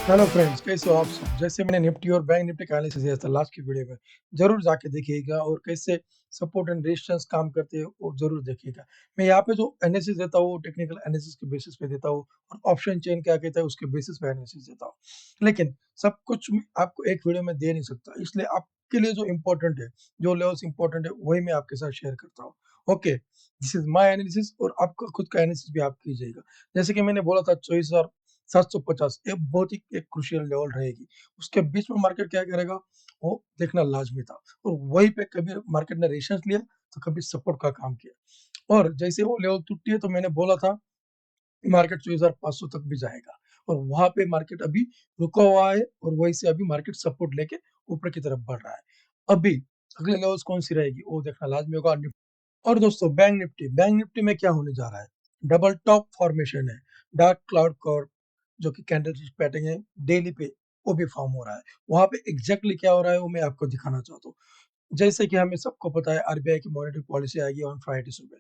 Hello friends, कैसे हो आप सब? जैसे मैंने निफ्टी और बैंक निफ्टी का एनालिसिस दिया था लास्ट की वीडियो में, जरूर जाके देखिएगा और कैसे सपोर्ट एंड रेजिस्टेंस काम करते हैं वो जरूर देखिएगा। मैं यहाँ पे जो एनालिसिस देता हूँ टेक्निकल एनालिसिस के बेसिस पे देता हूँ और ऑप्शन चेन क्या कहता है उसके बेसिस पे एनालिसिस देता हूँ। लेकिन सब कुछ मैं आपको एक वीडियो में दे नहीं सकता, इसलिए आपके लिए जो इम्पोर्टेंट है, जो लेवल्स इम्पोर्टेंट है, वही मैं आपके साथ शेयर करता हूँ। Okay, this is my analysis और आपका खुद का एनालिसिस भी आप कीजिएगा। जैसे कि मैंने बोला था 24,750 एक बहुत ही एक क्रूशियल लेवल रहेगी। उसके बीच में मार्केट क्या करेगा वो देखना लाजमी था और वहीं पे कभी मार्केट ने रेजिस्टेंस लिया तो कभी सपोर्ट का काम किया और जैसे वो लेवल टूटी है तो मैंने बोला था मार्केट 24,500 तक भी जाएगा और वहां पे मार्केट अभी रुका हुआ है और वहीं से अभी मार्केट सपोर्ट लेके ऊपर की तरफ बढ़ रहा है। अभी अगले लेवल्स कौन सी रहेगी वो देखना लाजमी होगा। और दोस्तों बैंक निफ्टी में क्या होने जा रहा है, डबल टॉप फॉर्मेशन है, डार्क क्लाउड कवर जो कि कैंडल पैटर्न है डेली पे वो भी फॉर्म हो रहा है। वहां पे एग्जैक्टली क्या हो रहा है वो मैं आपको दिखाना चाहता हूँ। जैसे कि हमें सबको पता है आरबीआई की मॉनेटरी पॉलिसी आएगी ऑन फ्राइडे सुबह,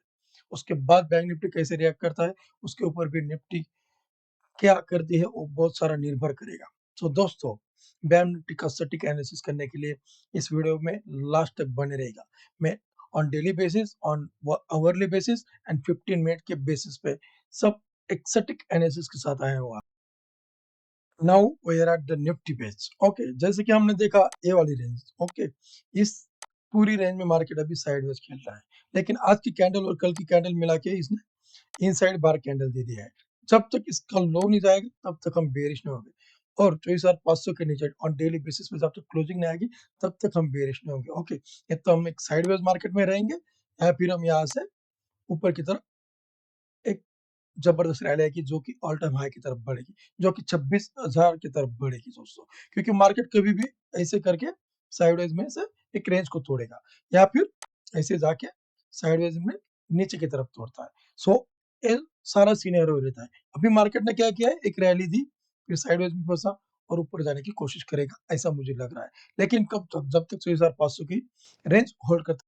उसके बाद बैंक निफ्टी कैसे रिएक्ट करता है उसके ऊपर भी निफ्टी क्या करती है वो बहुत सारा निर्भर करेगा। तो दोस्तों, बैंक निफ्टी का सटीक एनालिसिस करने के लिए इस वीडियो में लास्ट तक बने रहेगा। मैं on daily basis, on hourly basis and 15 minute के बेसिस पे सब एक सटीक एनालिसिस के साथ आया हुआ। Now we are at the Nifty page. Okay, जैसे कि हमने देखा ये वाली रेंज, ओके, इस पूरी रेंज में मार्केट अभी साइडवेज खेल रहा है, लेकिन आज की कैंडल और कल की कैंडल मिला के इसने इनसाइड बार कैंडल दे दिया है। जब तक इसका लो नहीं जाएगा तब तक हम बेरिश नहीं होंगे और 24,500 के नीचे ऑन डेली बेसिस पे जब तक क्लोजिंग नहीं आएगी तब तक हम बेरिश नहीं होंगे। ओके, या तो हम एक साइडवेज मार्केट में रहेंगे या फिर हम यहाँ से ऊपर की तरफ एक जबरदस्त रैली आएगी जो कि ऑल टाइम हाई की तरफ बढ़ेगी, जो कि 26,000 की तरफ बढ़ेगी दोस्तों। क्योंकि मार्केट कभी भी ऐसे करके साइडवेज में से एक रेंज को तोड़ेगा या फिर ऐसे जाके साइडवेज में नीचे की तरफ तोड़ता है। सो ये सारा सीनियर रहता है। अभी मार्केट ने क्या किया है, एक रैली दी फिर साइडवेज में फंसा और ऊपर जाने की कोशिश करेगा ऐसा मुझे लग रहा है। लेकिन कब तक, जब तक 6,500 की रेंज होल्ड करता।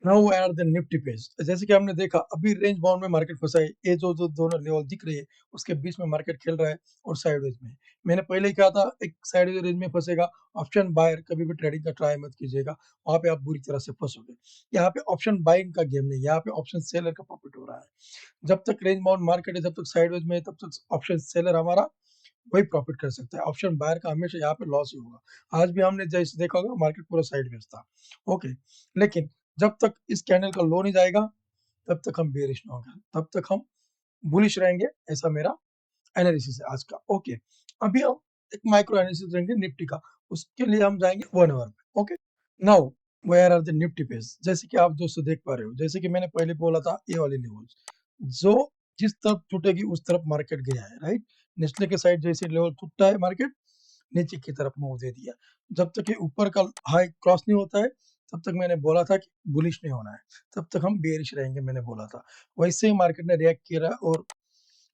Now we are the Nifty page. जैसे कि हमने देखा अभी रेंज बाउंड में मार्केट फंसा है, ये जो दोनों लेवल दिख रही है उसके बीच में मार्केट खेल रहा है और साइडवेज में। मैंने पहले ही कहा था एक साइडवेज रेंज में फंसेगा। ऑप्शन बायर कभी भी ट्रेडिंग का ट्राई मत कीजिएगा, वहां पे आप बुरी तरह से फंसोगे। यहाँ पे ऑप्शन बाइंग का गेम नहीं, यहाँ पे ऑप्शन सेलर का प्रॉफिट हो रहा है। जब तक रेंज बाउंड मार्केट है, जब तक साइडवेज में है, तब तक ऑप्शन सेलर हमारा वही प्रॉफिट कर सकता है। ऑप्शन बायर का हमेशा यहाँ पे लॉस ही होगा। आज भी हमने जैसे देखा होगा मार्केट पूरा साइडवेज था। ओके, लेकिन जब तक इस कैंडल का लो नहीं जाएगा तब तक हम बेरिश नहीं होंगे, तब तक हम बुलिश रहेंगे। ऐसा मेरा एनालिसिस है आज का। ओके, अभी हम एक माइक्रो एनालिसिस रहेंगे निफ्टी का, उसके लिए हम जाएंगे 1 आवर में। Okay, now where are the Nifty page. जैसे कि आप दोस्तों देख पा रहे हो, जैसे कि मैंने पहले बोला था ये वाली लेवल जो जिस तरफ टूटेगी उस तरफ मार्केट गया है, राइट। निचले के साइड जैसे लेवल टूटता है मार्केट नीचे की तरफ मूव दे दिया। जब तक ये ऊपर का हाई क्रॉस नहीं होता है तब तक मैंने बोला था कि बुलिश नहीं होना है, तब तक हम बेरिश रहेंगे मैंने बोला था। वैसे ही मार्केट ने रिएक्ट किया और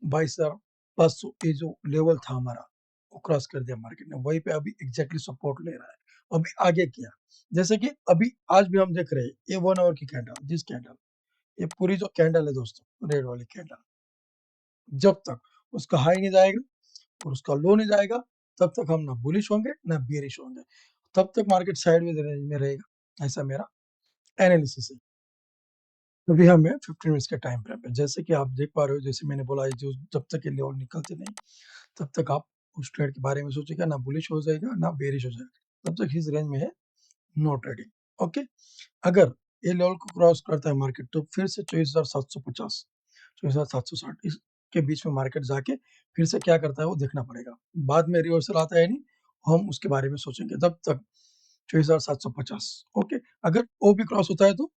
22,500 ये जो लेवल था हमारा वो क्रॉस कर दिया मार्केट ने, वहीं पे अभी एग्जैक्टली सपोर्ट ले रहा है। अभी आगे किया जैसे कि अभी आज भी हम देख रहे हैं ये 1 आवर की कैंडल, दिस कैंडल, ये पूरी जो कैंडल है दोस्तों रेड वाली कैंडल, जब तक उसका हाई नहीं जाएगा और उसका लो नहीं जाएगा तब तक हम ना बुलिश होंगे ना बेरिश होंगे, तब तक मार्केट साइडवेज रेंज में रहेगा। ऐसा मेरा एनालिसिस है। अभी हमें 15 मिनट्स के टाइम फ्रेम पे जैसे कि आप देख पा रहे हो, जैसे मैंने बोला है जो जब तक ये लेवल निकलते नहीं तब तक आप उस ट्रेड के बारे में सोचेगा ना, बुलिश हो जाएगा ना बेरिश हो जाएगा, तब तक इस रेंज में है नो ट्रेडिंग। ओके, अगर ये लेवल को क्रॉस करता है मार्केट तो फिर से 24,750 24,760 इसके बीच में मार्केट जाके फिर से क्या करता है वो देखना पड़ेगा। बाद में रिवर्सल आता है नहीं, हम उसके बारे में सोचेंगे। तब तक 24,750। ओके, अगर वो भी क्रॉस होता है तो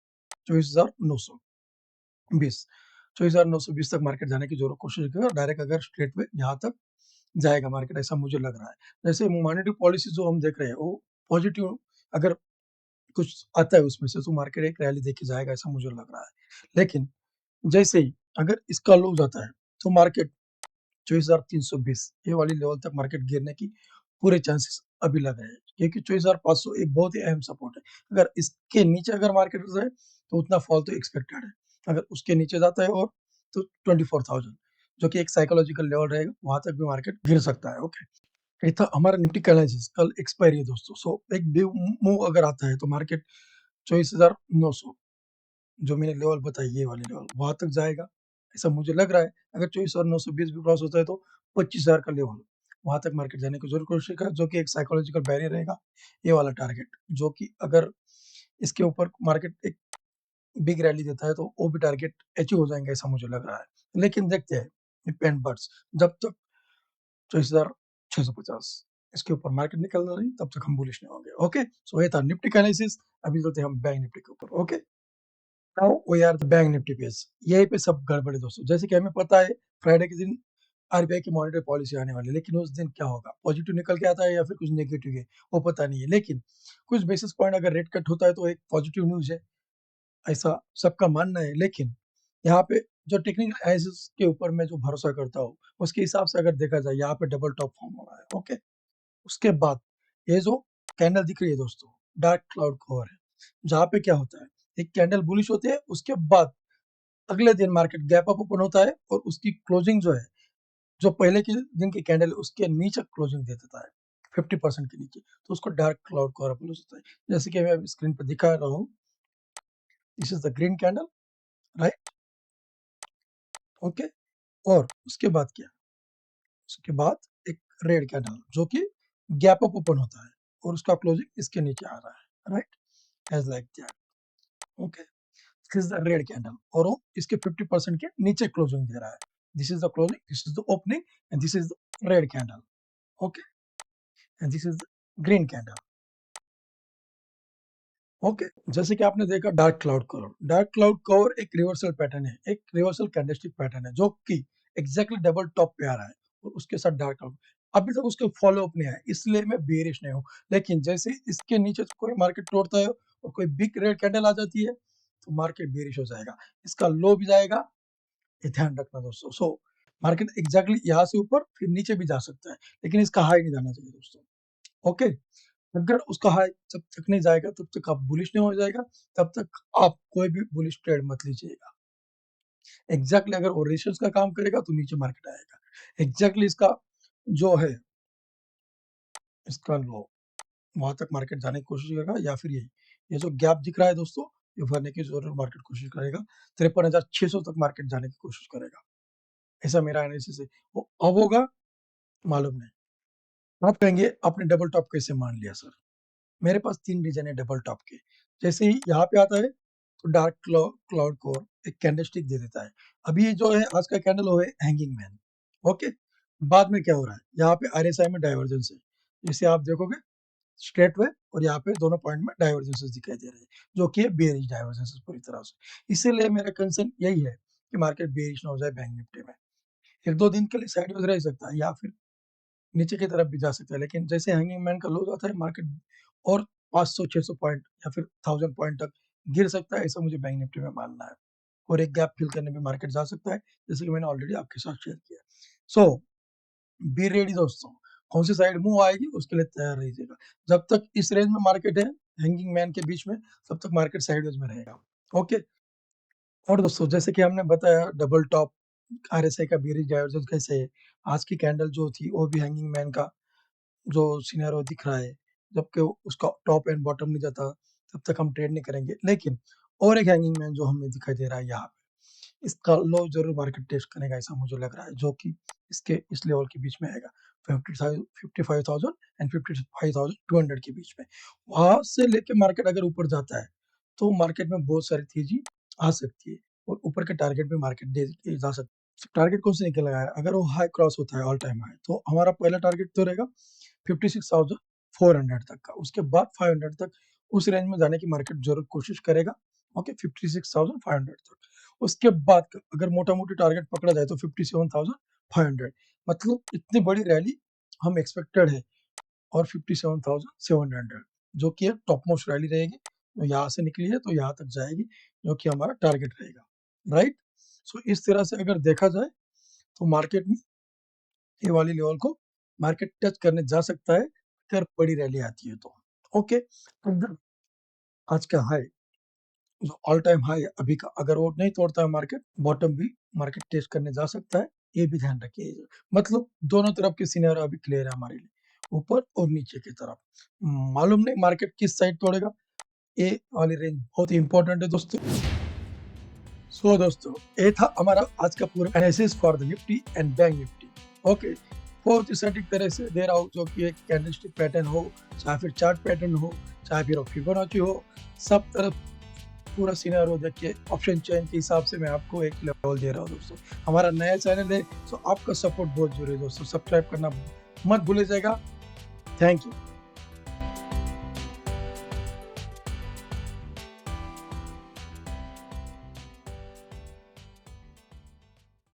24,920, 24,920 तक मार्केट जाने की जरूर कोशिश करेगा। डायरेक्ट अगर स्ट्रेट में यहाँ तक जाएगा मार्केट ऐसा मुझे लग रहा है। जैसे मॉनेटरी पॉलिसी जो हम देख रहे हैं वो पॉजिटिव अगर कुछ आता है उसमें से तो मार्केट एक रैली देके जाएगा ऐसा मुझे लग रहा है। लेकिन जैसे ही अगर इसका लो जाता है तो मार्केट 24,320 ये वाली लेवल तक मार्केट गिरने की पूरे चांसेस अभी लग रहे हैं, क्योंकि 24,500 एक बहुत ही अहम सपोर्ट है। अगर इसके नीचे अगर मार्केट जाए तो उतना फॉल तो एक्सपेक्टेड है। अगर उसके नीचे जाता है और तो 24,000, जो कि एक साइकोलॉजिकल लेवल रहेगा, वहाँ तक भी मार्केट गिर सकता है, ओके। ये था हमारा निफ्टी का एनालिसिस, कल एक्सपायरी है दोस्तों, सो एक बिग मूव अगर आता है तो मार्केट 24,900 जो मैंने लेवल बताई, ये वाले लेवल वहां तक जाएगा, ऐसा मुझे लग रहा है। अगर 24,920 भी क्रॉस होता है तो 25,000 का लेवल वहां तक मार्केट जाने की जरूर कोशिश करेगा, जो कि एक साइकोलॉजिकल बैरियर रहेगा, ये वाला टारगेट, जो कि अगर इसके ऊपर मार्केट एक बिग रैली देता है तो वो भी टारगेट अचीव हो जाएंगे, ऐसा मुझे लग रहा है। लेकिन देखते हैं डिपेंड बर्ड्स, जब तक 24,650 इसके ऊपर मार्केट निकल रही तब तक हम बुलिश नहीं होंगे, ओके। सो ये था निफ्टी का एनालिसिस। अभी चलते हैं हम बैंक निफ्टी के ऊपर, okay. Now we are the bank Nifty page. यहीं पे सब गड़बड़ है दोस्तों। जैसे कि हमें पता है फ्राइडे के दिन आरबीआई की मॉनेटरी पॉलिसी आने वाली है, लेकिन उस दिन क्या होगा, पॉजिटिव निकल के आता है या फिर कुछ नेगेटिव है, वो पता नहीं है। लेकिन कुछ बेसिस पॉइंट अगर रेट कट होता है तो एक पॉजिटिव न्यूज है, ऐसा सबका मानना है। लेकिन यहाँ पे जो टेक्निकल एनालिसिस के ऊपर मैं जो भरोसा करता हूँ, उसके हिसाब से अगर देखा जाए, यहाँ पे डबल टॉप फॉर्म हो रहा है, ओके। उसके बाद ये जो कैंडल दिख रही है दोस्तों, डार्क क्लाउड कवर है, जहाँ पे क्या होता है, एक कैंडल बुलिश होती है, उसके बाद अगले दिन मार्केट गैप अप ओपन होता है और उसकी क्लोजिंग जो है, जो पहले के दिन की कैंडल है उसके नीचे क्लोजिंग दे देता है, 50% के नीचे, तो उसको डार्क क्लाउड कवर बोला जाता है। जैसे कि मैं स्क्रीन पर दिखा रहा हूँ, this is the green candle, right, okay. और उसके बाद क्या, उसके बाद एक रेड कैंडल जो कि गैप अप ओपन होता है और उसका क्लोजिंग इसके नीचे आ रहा है, right, as like that, okay. This is the red candle और वो इसके 50% के नीचे क्लोजिंग दे रहा है। This is the closing, this is the opening, and this is the red candle, okay, and this is the green candle, okay. जैसे कि आपने देखा dark cloud cover, dark cloud cover एक रिवर्सल पैटर्न है, एक reversal candlestick pattern है, जो कि एग्जैक्टली डबल टॉप पे आ रहा है और उसके साथ डार्क क्लाउड। अभी तक उसके फॉलो अप नहीं आया, इसलिए मैं बेरिश नहीं हूँ। लेकिन जैसे इसके नीचे से कोई मार्केट तोड़ता है और कोई बिग रेड कैंडल आ जाती है तो मार्केट बेरिश हो जाएगा, इसका लो भी जाएगा, ये ध्यान रखना दोस्तों। सो मार्केट एग्जैक्टली यहाँ से ऊपर फिर नीचे भी जा सकता है, लेकिन इसका हाई नहीं जाना चाहिए दोस्तों, ओके। अगर उसका हाई जब तक नहीं जाएगा तब तक आप बुलिश नहीं हो जाएगा, तब तक आप कोई भी बुलिश ट्रेड मत लीजिएगा। एग्जैक्टली अगर वो रेशियोज का काम करेगा तो नीचे मार्केट आएगा, एग्जैक्टली इसका जो है, इसका लो, वहां तक मार्केट जाने की कोशिश करेगा, या फिर यही ये जो गैप दिख रहा है दोस्तों, ये भरने की जरूर मार्केट कोशिश करेगा, 53,600 तक मार्केट जाने की कोशिश करेगा, ऐसा मेरा एनालिसिस है। वो अब होगा मालूम नहीं। आप कहेंगे आपने डबल टॉप कैसे मान लिया सर? मेरे पास 3 रीज़न है डबल टॉप के। जैसे ही यहाँ पे आता है तो डार्क क्लाउड कोर एक कैंडलस्टिक दे देता है। अभी ये जो है आज का कैंडल वो है हैंगिंग मैन, ओके। बाद में क्या हो रहा है, यहाँ पे आरएसआई में डाइवर्जेंस है, जिसे आप देखोगे स्ट्रेट वे, और यहाँ पे दोनों पॉइंट में डाइवर्जेंसेस दिखाई दे रहे हैं, जो कि बेयरिश डाइवर्जेंसेस पूरी तरह से। इसीलिए मेरा कंसर्न यही है कि मार्केट बेयरिश ना हो जाए बैंक निफ्टी में। 1-2 दिन के लिए साइडवेज रह सकता है या फिर नीचे की तरफ भी जा सकता है, लेकिन जैसे हैंगिंग मैन का लो जाता है मार्केट और 500-600 पॉइंट या फिर 1000 पॉइंट तक गिर सकता है, ऐसा मुझे बैंक निफ्टी में मानना है। और एक गैप फिल करने में मार्केट जा सकता है, जैसे कि मैंने ऑलरेडी आपके साथ शेयर किया। सो बी रेडी दोस्तों, कौन सी साइड मूव आएगी उसके लिए तैयार रहिएगा। जब तक इस रेंज में मार्केट है हैंगिंग मैन के बीच में, तब तक मार्केट साइडवेज में रहेगा, ओके। और दोस्तों जैसे कि हमने बताया डबल टॉप आरएसआई का बेरिश डाइवर्जेंस कैसे है, आज की कैंडल जो थी वो भी हैंगिंग मैन का जो सिनेरियो दिख रहा है, जबकि उसका टॉप एंड बॉटम नहीं जाता, तब तक हम ट्रेड नहीं करेंगे। लेकिन और एक हैंगिंग मैन जो हमें दिखाई दे रहा है यहाँ पे, इसका लो जरूर मार्केट टेस्ट करेगा, ऐसा मुझे लग रहा है, जो कि इसके इस लेवल के बीच में आएगा, 55,000 एंड 55,200 के बीच में। वहां से लेके मार्केट अगर ऊपर जाता है तो मार्केट में बहुत सारी तेजी आ सकती है और ऊपर के टारगेट पे मार्केट दे के जा सकती है। टारगेट कौन से निकल आया, अगर वो हाई क्रॉस होता है ऑल टाइम हाई, तो हमारा पहला टारगेट तो रहेगा 56,400 तक का, उसके बाद 500 तक, उस रेंज में जाने की मार्केट जरूर कोशिश करेगा, ओके, 56,500 तक। उसके बाद अगर मोटा मोटी टारगेट पकड़ा जाए तो 57,500, मतलब इतनी बड़ी रैली हम एक्सपेक्टेड है, और 57,700 जो कि एक टॉप मोस्ट रैली रहेगी, जो यहाँ से निकली है तो यहाँ तक जाएगी, जो कि हमारा टारगेट रहेगा, राइट। सो इस तरह से अगर देखा जाए तो मार्केट में ये वाली लेवल को मार्केट टच करने जा सकता है, अगर बड़ी रैली आती है तो, ओके। अगर आज का हाई जो ऑल टाइम हाई है अभी का, अगर वो नहीं तोड़ता है मार्केट, बॉटम भी मार्केट टेस्ट करने जा सकता है, ये भी ध्यान रखिए। मतलब दोनों तरफ के सिनेरियो अभी क्लियर है हमारे लिए, ऊपर और नीचे की तरफ। मालूम नहीं मार्केट किस साइड तोड़ेगा, ये वाली रेंज बहुत ही इंपॉर्टेंट है दोस्तों। सो दोस्तों, ये था हमारा आज का पूरा analysis for the Nifty and bank Nifty. Okay, बहुत ही सटीक तरह से दे रहा हूँ, जो कि एक कैंडलस्टिक पैटर्न हो, चाहे फिर चार्ट पैटर्न हो, चाहे फिर फिबोनाची हो, सब तरफ पूरा सिनेरियो देख के ऑप्शन चेन के हिसाब से मैं आपको एक लेवल दे रहा हूँ दोस्तों। हमारा नया चैनल है, तो आपका सपोर्ट बहुत जरूरी है दोस्तों। सब्सक्राइब करना मत भूलिएगा। Thank you.